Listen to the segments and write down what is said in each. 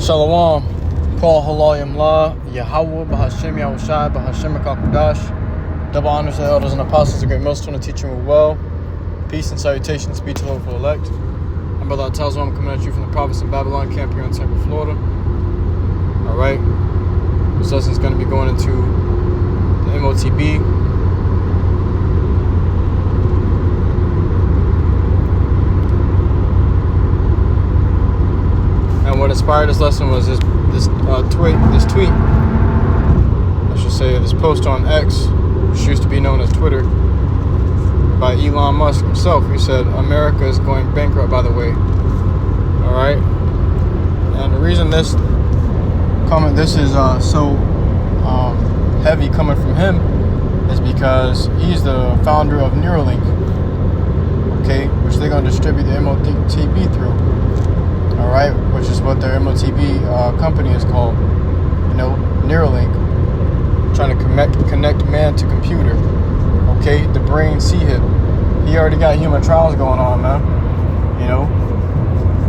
Shalom, call HALALYAM La, YAHAWAH, BAHASHAM, YAHWASHI, BAHASHAM, QADASH. Double honors to the elders and apostles, the great MILLSTONE, and teaching with well. Peace and salutations be to the local elect. I'm Brother Talzwan, I'm coming at you from the province of Babylon, camp here in Tampa, Florida. Alright, this lesson is going to be going into the MOTB. And what inspired this lesson was this tweet. I should say this post on X, which used to be known as Twitter, by Elon Musk himself. He said, "America is going bankrupt." By the way, all right. And the reason this is so heavy coming from him is because he's the founder of Neuralink. Okay, which they're gonna distribute the MOTB through. All right, which is what their MOTB company is called. You know, Neuralink, trying to connect man to computer. Okay, the brain C-hip. He already got human trials going on, man. You know,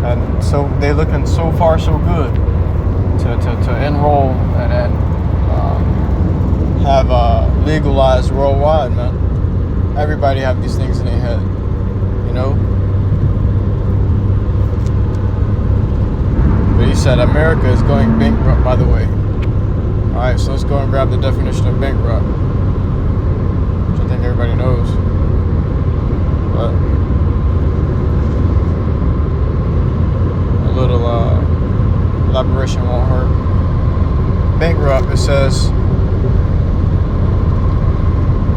and so they're looking so far so good to enroll and have legalized worldwide, man. Everybody have these things in their head, you know. But he said America is going bankrupt, by the way. Alright, so let's go and grab the definition of bankrupt, which I think everybody knows. But a little elaboration won't hurt. Bankrupt, it says,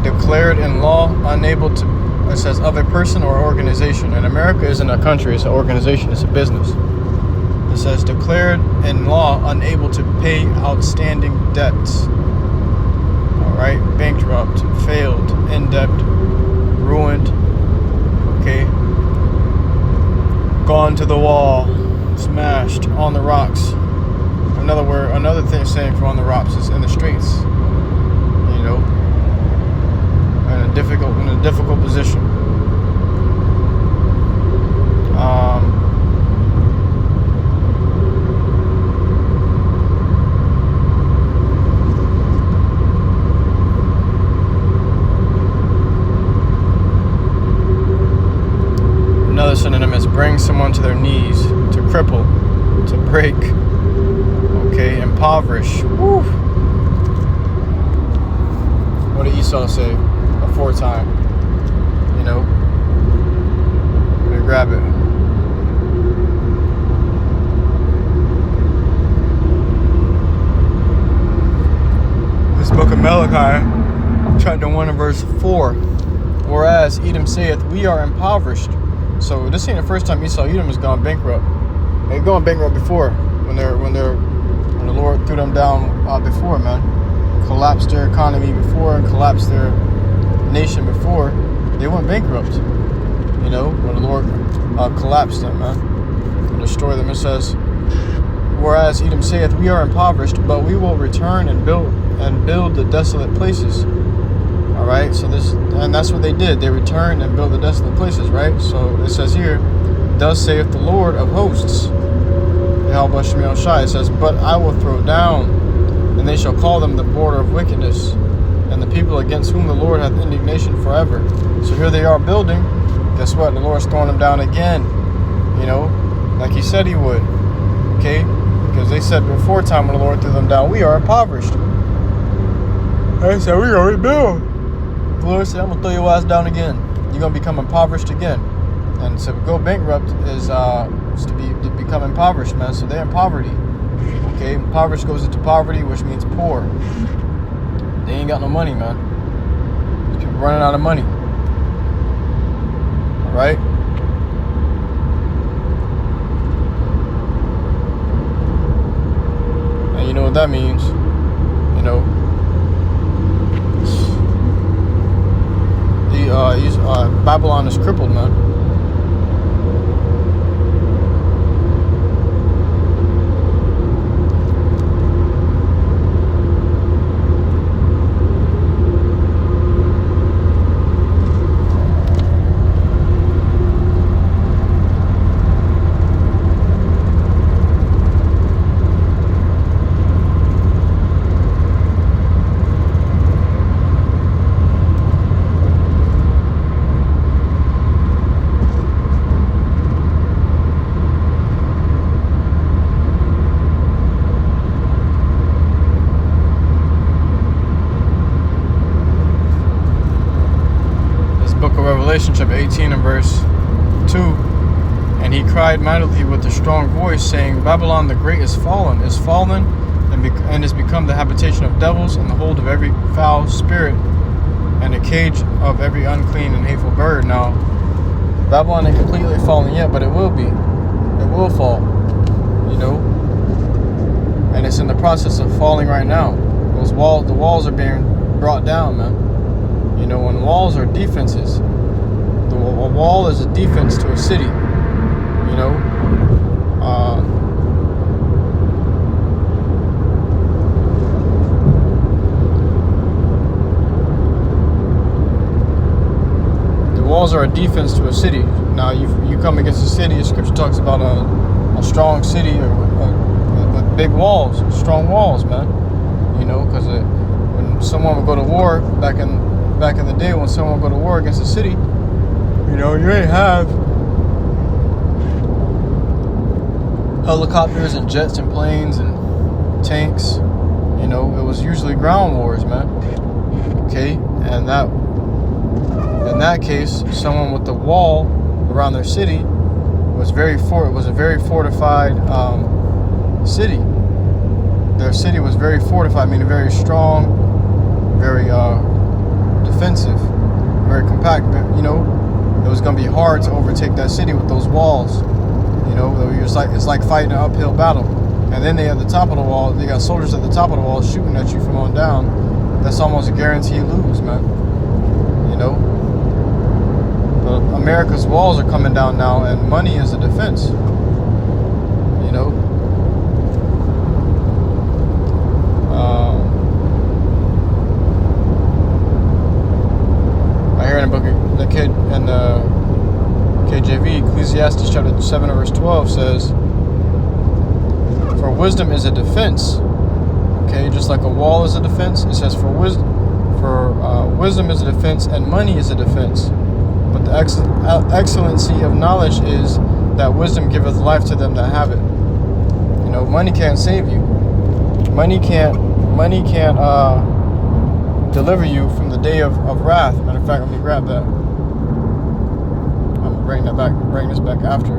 declared in law unable to, it says, of a person or organization. And America isn't a country, it's an organization, it's a business. It says declared in law unable to pay outstanding debts. Alright, bankrupt, failed, in debt, ruined, okay, gone to the wall, smashed, on the rocks. Another thing saying for on the rocks is in the streets, you know, in a difficult position. Another synonym is bring someone to their knees, to cripple, to break, okay, impoverish. Woo. What did Esau say aforetime? You know, let me grab it. This book of Malachi, chapter 1 and verse 4. Whereas Edom saith, we are impoverished. So this ain't the first time Esau Edom has gone bankrupt. They've gone bankrupt before when the Lord threw them down before, man. Collapsed their economy before and collapsed their nation before. They went bankrupt. You know, when the Lord collapsed them, man, and destroyed them. It says, whereas Edom saith, we are impoverished, but we will return and build the desolate places. All right, so that's what they did. They returned and built the desolate places, right? So it says here, thus saith the Lord of hosts, YAHAWASHI. It says, but I will throw down, and they shall call them the border of wickedness, and the people against whom the Lord hath indignation forever. So here they are building. Guess what? The Lord's throwing them down again, you know, like he said he would, okay? Because they said before time when the Lord threw them down, we are impoverished. They said, we already built. The Lord said, I'm going to throw your ass down again. You're going to become impoverished again. And to go bankrupt is to become impoverished, man. So they're in poverty. Okay, impoverished goes into poverty, which means poor. They ain't got no money, man. People running out of money. All right? And you know what that means. You know, Babylon is crippled, man. Revelation chapter 18 and verse 2. And he cried mightily with a strong voice, saying, Babylon the great is fallen, and is become the habitation of devils, and the hold of every foul spirit, and a cage of every unclean and hateful bird. Now, Babylon ain't completely fallen yet, but it will be. It will fall, you know. And it's in the process of falling right now. The walls are being brought down, man. You know, when walls are defenses, a wall is a defense to a city. You know, the walls are a defense to a city. Now, you come against a city. Scripture talks about a strong city with big walls, strong walls, man. You know, because when someone would go to war back in the day, when someone would go to war against a city, you know, you ain't have helicopters and jets and planes and tanks. You know, it was usually ground wars, man. Okay, and in that case, someone with the wall around their city was a very fortified city. Their city was very fortified, meaning very strong, very defensive, very compact. You know, it was going to be hard to overtake that city with those walls. You know, it's like fighting an uphill battle. And then they at the top of the wall, they got soldiers at the top of the wall shooting at you from on down. That's almost a guarantee you lose, man. You know, but America's walls are coming down now, and money is a defense. You know. I hear in the book of the kid and KJV, Ecclesiastes chapter 7 verse 12 says, for wisdom is a defense. Okay, just like a wall is a defense, it says wisdom is a defense, and money is a defense. But the excellency of knowledge is that wisdom giveth life to them that have it. You know, money can't save you. Money can't deliver you from the day of wrath. Matter of fact, let me grab that. I'm gonna bring this back after.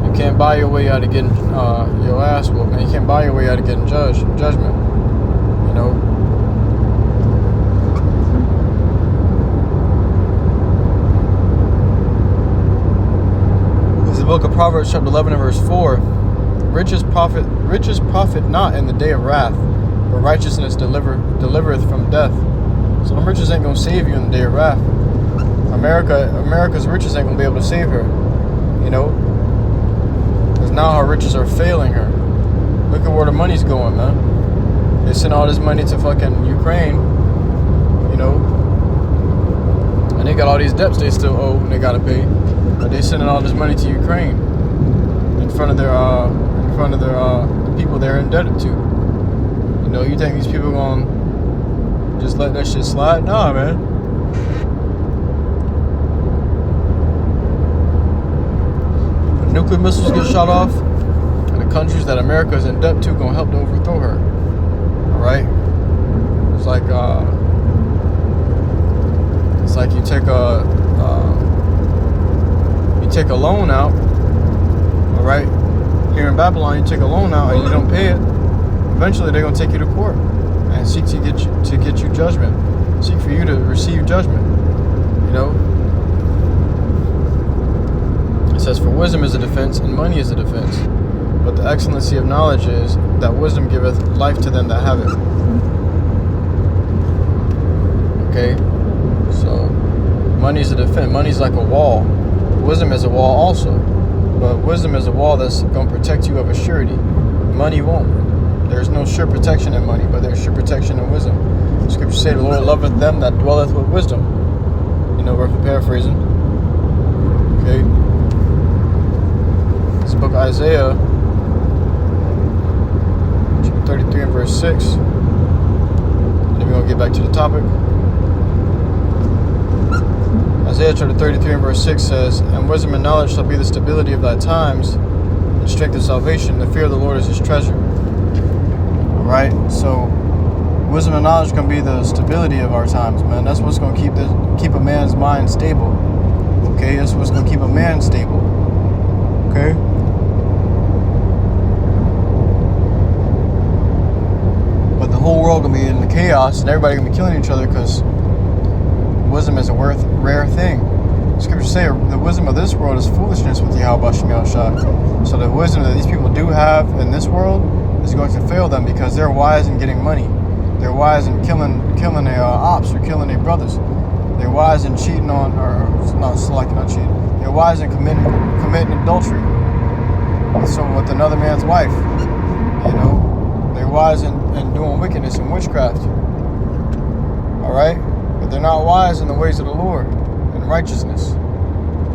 You can't buy your way out of getting your ass whooped, man. You can't buy your way out of getting judgment. You know. This is the book of Proverbs chapter 11 and verse 4. Riches profit not in the day of wrath, but righteousness delivereth from death. So the riches ain't gonna save you in the day of wrath. America's riches ain't gonna be able to save her. You know. Because now her riches are failing her. Look at where the money's going, man. They send all this money to fucking Ukraine, you know, and they got all these debts they still owe and they gotta pay. But they sending all this money to Ukraine in front of the people they're indebted to. You know, you think these people gonna just let that shit slide? Nah, man. When nuclear missiles get shot off, and the countries that America is in debt to gonna help to overthrow her. Right? It's like you take a loan out. All right? Here in Babylon, you take a loan out and you don't pay it. Eventually, they're gonna take you to court and seek to get you judgment. Seek for you to receive judgment. You know. It says, "For wisdom is a defense, and money is a defense. But the excellency of knowledge is that wisdom giveth life to them that have it." Okay, so money is a defense. Money's like a wall. Wisdom is a wall also, but wisdom is a wall that's gonna protect you of a surety. Money won't. There's no sure protection in money, but there's sure protection in wisdom. The scriptures say, "The Lord loveth them that dwelleth with wisdom." You know, roughly paraphrasing. Okay, this book of Isaiah. 33 and verse 6. And then we're going to get back to the topic. Isaiah chapter 33 and verse 6 says, "And wisdom and knowledge shall be the stability of thy times, and strength of salvation. The fear of the Lord is his treasure." Right? So wisdom and knowledge can be the stability of our times, man. That's what's going to keep a man's mind stable. Okay? That's what's going to keep a man stable. Okay? But the whole world going to be in the chaos, and everybody going to be killing each other because wisdom is a rare thing. Scriptures say the wisdom of this world is foolishness with YAHAWASHI. So the wisdom that these people do have in this world is going to fail them because they're wise in getting money. They're wise in killing their ops or killing their brothers. They're wise in cheating on, or not cheating. They're wise in committing adultery. So with another man's wife, you know, they're wise in doing wickedness and witchcraft. All right, but they're not wise in the ways of the Lord, in righteousness,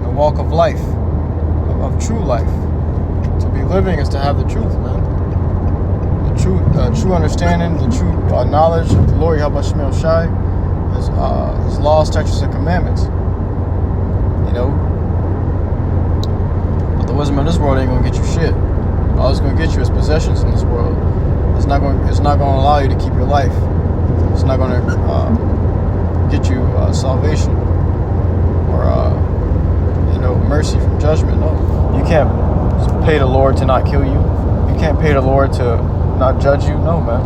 the walk of life, of true life. To be living is to have the truth, man. True understanding, the true knowledge of the Lord, YAHAWASHI, his laws, statutes, and commandments. You know, but the wisdom of this world ain't gonna get you shit. All it's gonna get you is possessions in this world. It's not gonna allow you to keep your life. It's not gonna get you salvation or you know, mercy from judgment. No, you can't pay the Lord to not kill you. You can't pay the Lord to not judge you. No, man.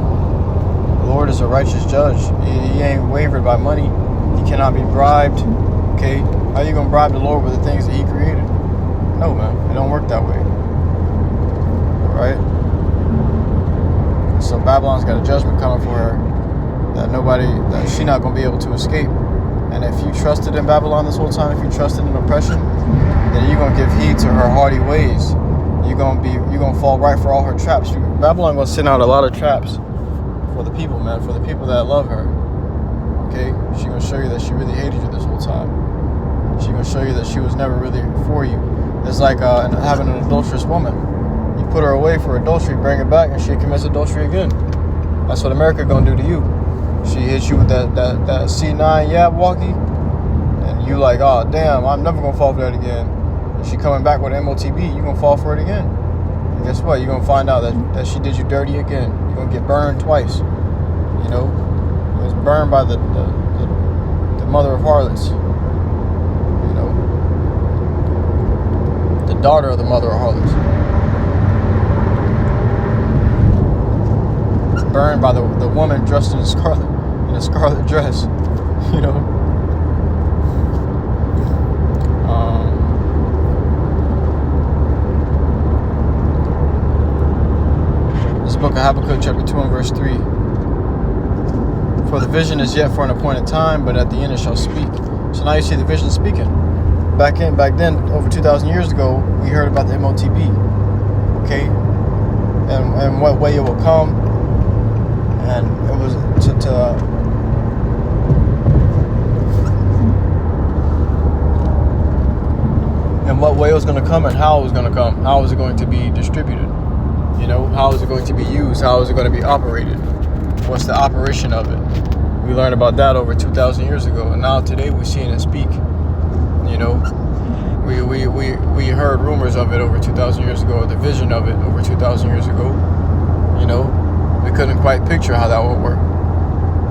The Lord is a righteous judge. He ain't wavered by money. He cannot be bribed. Okay, how you gonna bribe the Lord with the things that he created? No, man, it don't work that way. All right. So Babylon's got a judgment coming for her that she's not gonna be able to escape. And if you trusted in Babylon this whole time, if you trusted in oppression, then you're gonna give heed to her haughty ways. You're gonna fall right for all her traps. Babylon gonna send out a lot of traps for the people, man, for the people that love her. Okay, she's gonna show you that she really hated you this whole time. She's gonna show you that she was never really for you. It's like having an adulterous woman. You put her away for adultery, bring her back, and she commits adultery again. That's what America gonna do to you. She hits you with that C9 yab walkie, and you like, oh damn, I'm never gonna fall for that again. And she coming back with an MOTB, you gonna fall for it again. And guess what? You're gonna find out that she did you dirty again. You're gonna get burned twice. You know, it was burned by the mother of harlots. You know, the daughter of the mother of harlots. Burned by the woman dressed in a scarlet dress. You know. Book of Habakkuk chapter 2 and verse 3. For the vision is yet for an appointed time, but at the end it shall speak. So now you see the vision speaking. Back then, over 2,000 years ago, we heard about the MOTB. Okay? And what way it will come. And it was and what way it was going to come and how it was going to come. How was it going to be distributed? You know, how is it going to be used? How is it going to be operated? What's the operation of it? We learned about that over 2,000 years ago, and now today we're seeing it speak. You know, we heard rumors of it over 2,000 years ago, the vision of it over 2,000 years ago. You know, we couldn't quite picture how that would work.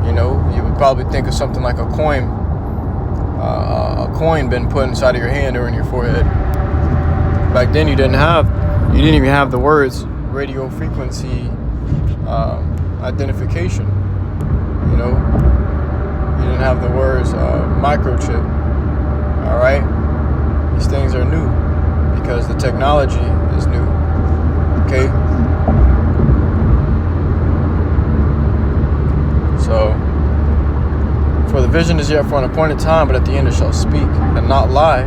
You know, you would probably think of something like a coin been put inside of your hand or in your forehead. Back then, you didn't even have the words radio frequency identification. You know, you didn't have the words microchip. All right, these things are new because the technology is new. Okay, so for the vision is yet for an appointed time, but at the end it shall speak and not lie.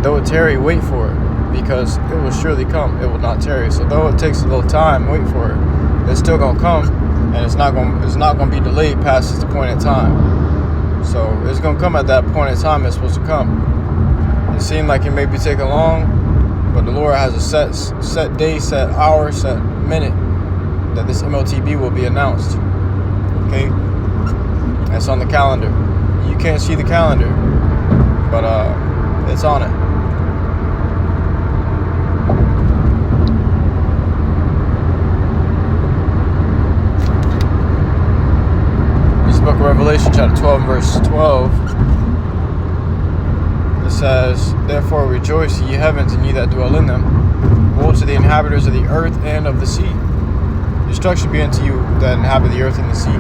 Though it tarry, wait for it, because it will surely come. It will not tarry. So though it takes a little time, wait for it. It's still gonna come, and it's not gonna be delayed past its appointed time. So it's gonna come at that point in time it's supposed to come. It seemed like it may be taking long, but the Lord has a set day, set hour, set minute that this MOTB will be announced. Okay, that's on the calendar. You can't see the calendar. but it's on it. This book of Revelation, chapter 12, verse 12. It says, "Therefore rejoice, ye heavens, and ye that dwell in them. Woe to the inhabitants of the earth and of the sea. Destruction be unto you that inhabit the earth and the sea."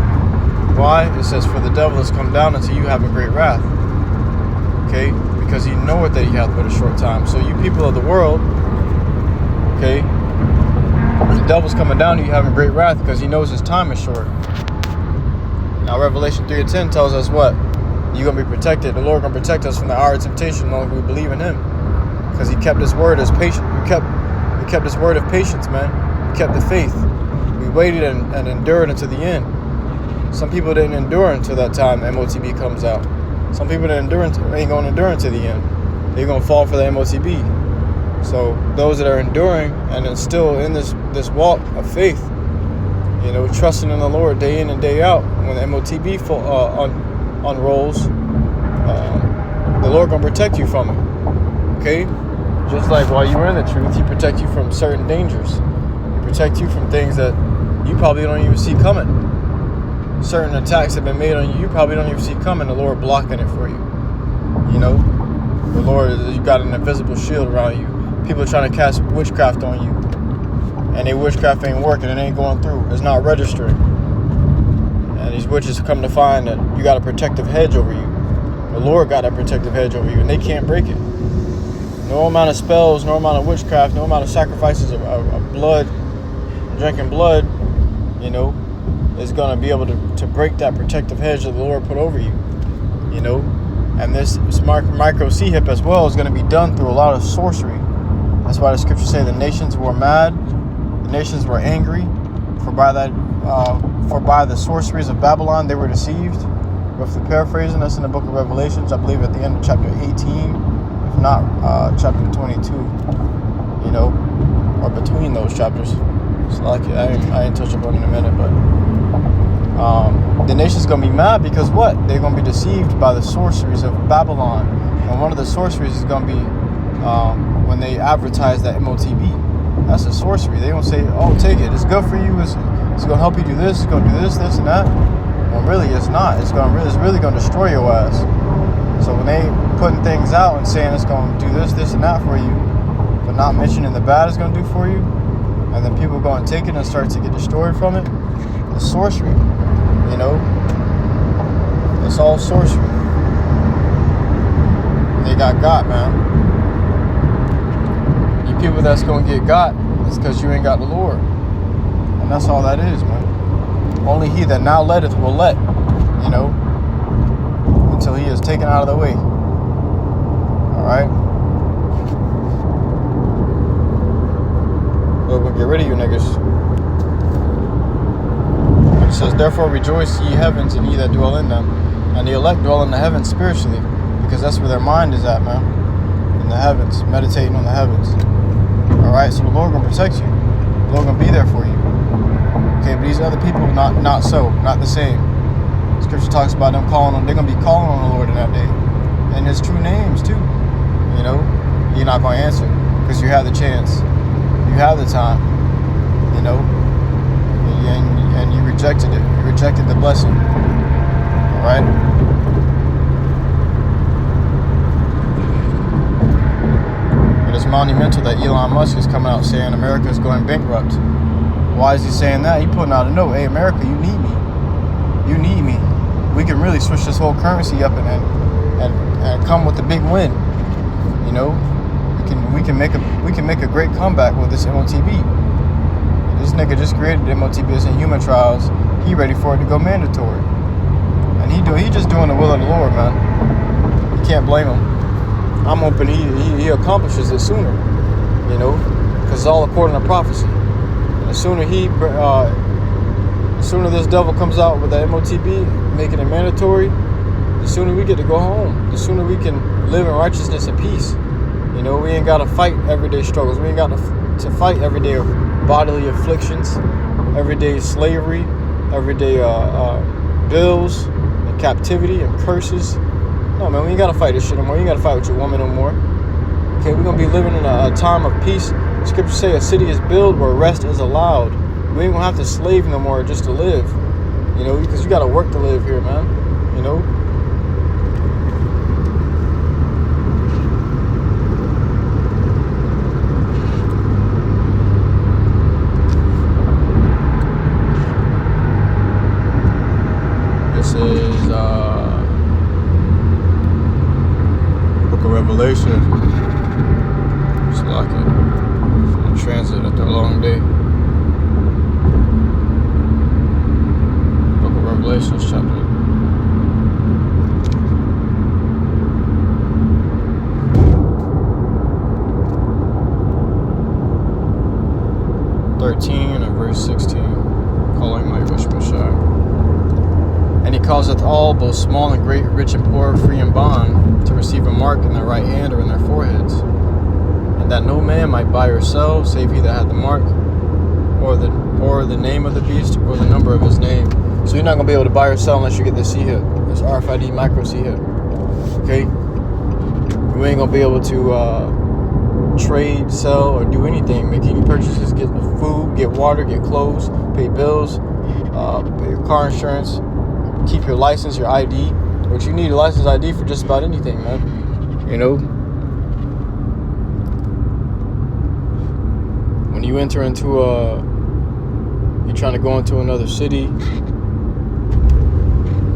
Why? It says, "For the devil is come down unto you having great wrath." Okay? Because he knoweth that he hath but a short time. So you people of the world, okay, the devil's coming down to you having great wrath because he knows his time is short. Now Revelation 3:10 tells us what? You're going to be protected. The Lord going to protect us from the hour of temptation as long as we believe in him. Because he kept his word as patient. We kept his word of patience, man. We kept the faith. We waited and endured until the end. Some people didn't endure until that time MOTB comes out. Some people ain't going to endure until the end. They're going to fall for the MOTB. So those that are enduring and then still in this walk of faith, you know, trusting in the Lord day in and day out, when the MOTB unrolls, the Lord going to protect you from it. Okay? Just like while you were in the truth, he protect you from certain dangers. He protect you from things that you probably don't even see coming. Certain attacks have been made on you, you probably don't even see coming. The Lord blocking it for you. You know, the Lord, you got an invisible shield around you. People are trying to cast witchcraft on you, and their witchcraft ain't working. It ain't going through. It's not registering. And these witches come to find that you got a protective hedge over you. The Lord got a protective hedge over you, and they can't break it. No amount of spells, no amount of witchcraft, no amount of sacrifices of blood, drinking blood, you know, is going to be able to break that protective hedge that the Lord put over you, you know. And this micro C-hip as well is going to be done through a lot of sorcery. That's why the scriptures say the nations were mad, the nations were angry, for by the sorceries of Babylon they were deceived. Roughly paraphrasing, that's in the book of Revelations, I believe at the end of chapter 18, if not chapter 22, you know, or between those chapters. So like I ain't touch upon it in a minute, but the nation's gonna be mad because what? They're gonna be deceived by the sorceries of Babylon, and one of the sorceries is gonna be when they advertise that MOTB. That's a sorcery. They don't say, "Oh, take it. It's good for you. It's gonna help you do this. It's gonna do this, this, and that." Well, really, it's not. It's really gonna destroy your ass. So when they putting things out and saying it's gonna do this, this, and that for you, but not mentioning the bad it's gonna do for you, and then people go and take it and start to get destroyed from it, it's sorcery. You know, it's all sorcery. They got, man. You people that's gonna get got, it's because you ain't got the Lord, and that's all that is, man. Only he that now letteth will let, you know, until he is taken out of the way. All right. We're gonna get rid of you niggas. It says, "Therefore rejoice, ye heavens, and ye that dwell in them." And the elect dwell in the heavens spiritually, because that's where their mind is at, man. In the heavens, meditating on the heavens. All right, so the Lord gonna protect you. The Lord gonna be there for you. Okay, but these other people, not the same. Scripture talks about them they're gonna be calling on the Lord in that day, and his true names too. You know, you're not gonna answer because you have the chance, you have the time. You know, and you rejected it. You rejected the blessing. All right. But it's monumental that Elon Musk is coming out saying America is going bankrupt. Why is he saying that? He putting out a note. Hey, America, you need me. You need me. We can really switch this whole currency up and come with a big win. You know, we can make a great comeback with this MOTB. This nigga just created the MOTB as in human trials. He ready for it to go mandatory, and he just doing the will of the Lord, man. You can't blame him. I'm hoping he accomplishes it sooner. You know, because it's all according to prophecy. And the sooner the sooner this devil comes out with the MOTB, making it mandatory, the sooner we get to go home. The sooner we can live in righteousness and peace. You know, we ain't got to fight everyday struggles. We ain't got to fight everyday bodily afflictions, everyday slavery, everyday bills and captivity and curses. No, man, we ain't gotta fight this shit no more. You ain't gotta fight with your woman no more. Okay, we're gonna be living in a time of peace. Scriptures say a city is built where rest is allowed. We ain't gonna have to slave no more just to live. You know, because you gotta work to live here, man. You know? This is Book of Revelation. Just like it in transit after a long day. Book of Revelation, chapter 13 and verse 16, calling my YAHAWASHI. And he causeth all, both small and great, rich and poor, free and bond, to receive a mark in their right hand or in their foreheads, and that no man might buy or sell, save he that had the mark, or the name of the beast, or the number of his name. So you're not gonna be able to buy or sell unless you get this C-hip, this RFID micro C-hip. Okay, you ain't gonna be able to trade, sell, or do anything, make any purchases, get food, get water, get clothes, pay bills, pay your car insurance, keep your license, your ID, which you need a license ID for just about anything, man. You know, when you enter into you're trying to go into another city,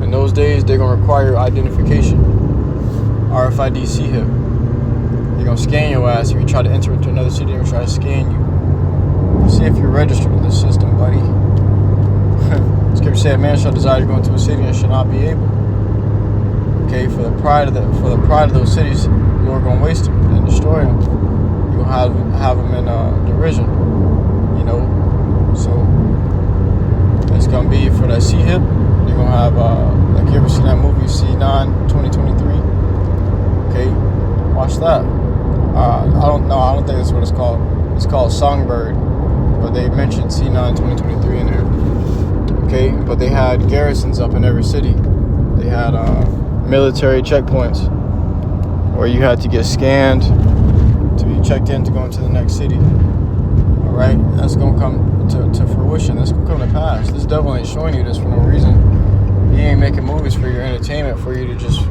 in those days they're gonna require identification, RFID C-hip. They're gonna scan your ass if you try to enter into another city and try to scan you. See if you're registered in the system, buddy. Scripture said, "Man shall desire to go into a city and shall not be able." Okay, for the pride of those cities, the Lord gonna waste them and destroy them. You gonna have them in derision. You know, so it's gonna be for that C-hip. You're gonna have like, you ever seen that movie C9 2023? Okay, watch that. I don't think that's what it's called. It's called Songbird, but they mentioned C9 2023 in there. Okay, but they had garrisons up in every city. They had military checkpoints where you had to get scanned to be checked in to go into the next city. All right, that's gonna come to fruition. That's gonna come to pass. This devil ain't showing you this for no reason. He ain't making movies for your entertainment, for you to just,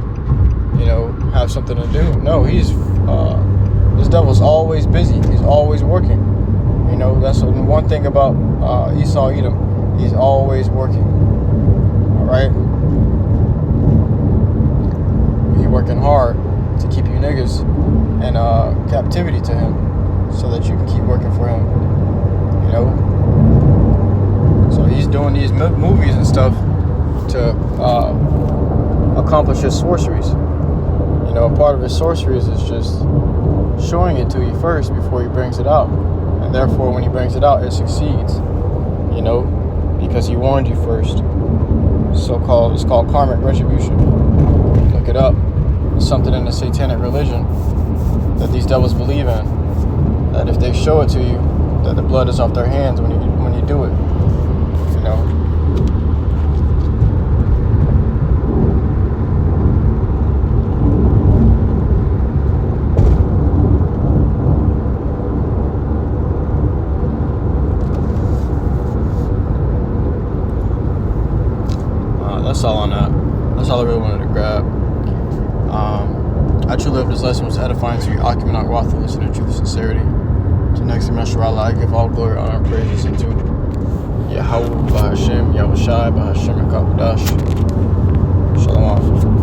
you know, have something to do. No, this devil's always busy. He's always working. You know, that's the one thing about Esau Edom. He's always working. All right, he's working hard to keep you niggas in captivity to him, so that you can keep working for him. You know, so he's doing these movies and stuff to accomplish his sorceries. You know, a part of his sorceries is just showing it to you first before he brings it out, and therefore when he brings it out, it succeeds. You know, because he warned you first. It's called karmic retribution. Look it up. It's something in the satanic religion that these devils believe in, that if they show it to you, that the blood is off their hands when you do it. You know. That's all on that. That's all I really wanted to grab. I truly hope this lesson was edifying to you, occupant not wath, listen to truth and sincerity. To next time, Allah, I give all glory, honor, and praises unto YAHAWAH, BAHASHAM, YAHAWASHI, BAHASHAM, and QADASH. Shalom.